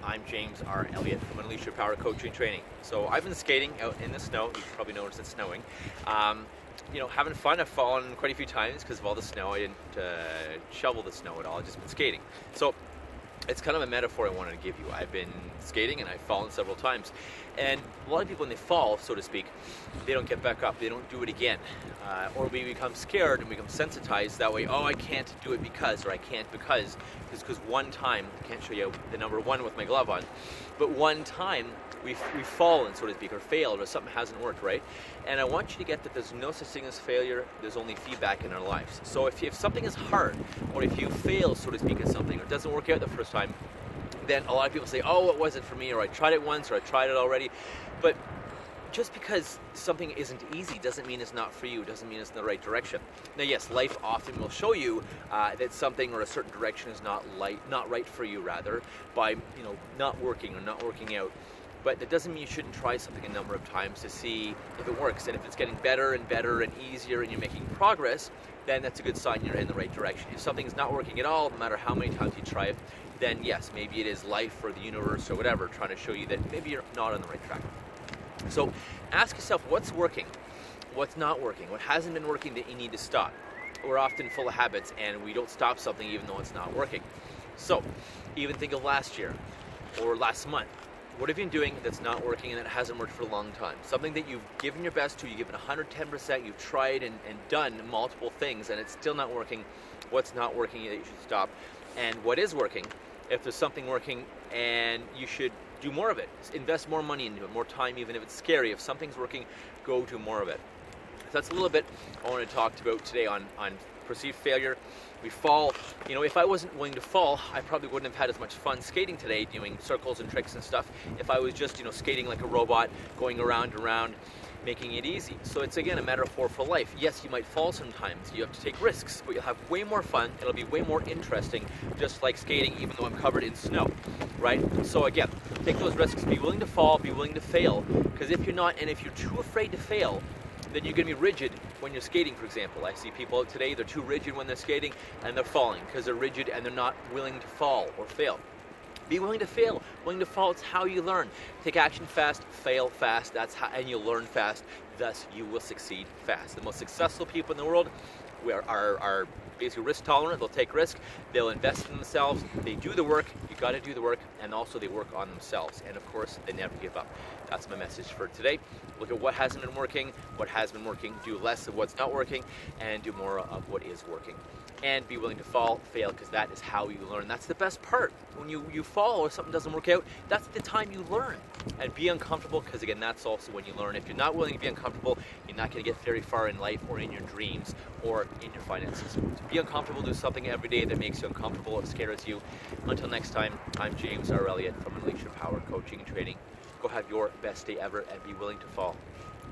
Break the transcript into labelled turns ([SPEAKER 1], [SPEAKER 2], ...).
[SPEAKER 1] I'm James R. Elliott from Unleash Your Power Coaching Training. So I've been skating out in the snow. You've probably noticed it's snowing. Having fun. I've fallen quite a few times because of all the snow. I didn't shovel the snow at all. I've just been skating. So it's kind of a metaphor I wanted to give you. I've been skating and I've fallen several times. And a lot of people, when they fall, so to speak, they don't get back up. They don't do it again. Or we become scared and become sensitized that way. Oh, I can't do it because, or I can't because one time, I can't show you the number one with my glove on, but one time we've fallen, so to speak, or failed, or something hasn't worked, right? And I want you to get that there's no such thing as failure. There's only feedback in our lives. So if something is hard, or if you fail, so to speak, at something, or it doesn't work out the first time, then a lot of people say, oh, it wasn't for me, or I tried it once, or I tried it already. But just because something isn't easy doesn't mean it's not for you, doesn't mean it's in the right direction. Now yes, life often will show you that something or a certain direction is not right for you, rather, by not working or not working out. But that doesn't mean you shouldn't try something a number of times to see if it works. And if it's getting better and better and easier and you're making progress, then that's a good sign you're in the right direction. If something's not working at all, no matter how many times you try it, then yes, maybe it is life or the universe or whatever trying to show you that maybe you're not on the right track. So ask yourself what's working, what's not working, what hasn't been working that you need to stop. We're often full of habits and we don't stop something even though it's not working. So even think of last year or last month. What have you been doing that's not working and that hasn't worked for a long time? Something that you've given your best to, you've given 110%, you've tried and done multiple things and it's still not working. What's not working that you should stop? And what is working, if there's something working and you should do more of it. Invest more money into it, more time, even if it's scary. If something's working, go do more of it. So that's a little bit I want to talk about today on perceived failure. We fall. If I wasn't willing to fall, I probably wouldn't have had as much fun skating today, doing circles and tricks and stuff. If I was just, skating like a robot, going around and around, making it easy. So it's again a metaphor for life. Yes, you might fall sometimes. You have to take risks, but you'll have way more fun. It'll be way more interesting, just like skating, even though I'm covered in snow, right? So again, take those risks. Be willing to fall. Be willing to fail. Because if you're not, and if you're too afraid to fail, then you're going to be rigid when you're skating, for example. I see people today, they're too rigid when they're skating and they're falling because they're rigid and they're not willing to fall or fail. Be willing to fail, willing to fall. It's how you learn. Take action fast, fail fast, and you'll learn fast. Thus, you will succeed fast. The most successful people in the world are basically risk tolerant. They'll take risk. They'll invest in themselves. They do the work. You got to do the work, and also they work on themselves. And of course, they never give up. That's my message for today. Look at what hasn't been working, what has been working. Do less of what's not working, and do more of what is working. And be willing to fall, fail, because that is how you learn. That's the best part. When you fall or something doesn't work out, that's the time you learn. And be uncomfortable, because again, that's also when you learn. If you're not willing to be uncomfortable, you're not going to get very far in life or in your dreams or in your finances. So be uncomfortable, do something every day that makes you uncomfortable or scares you. Until next time, I'm James R. Elliott from Unleash Your Power Coaching and Training. Go have your best day ever and be willing to fall.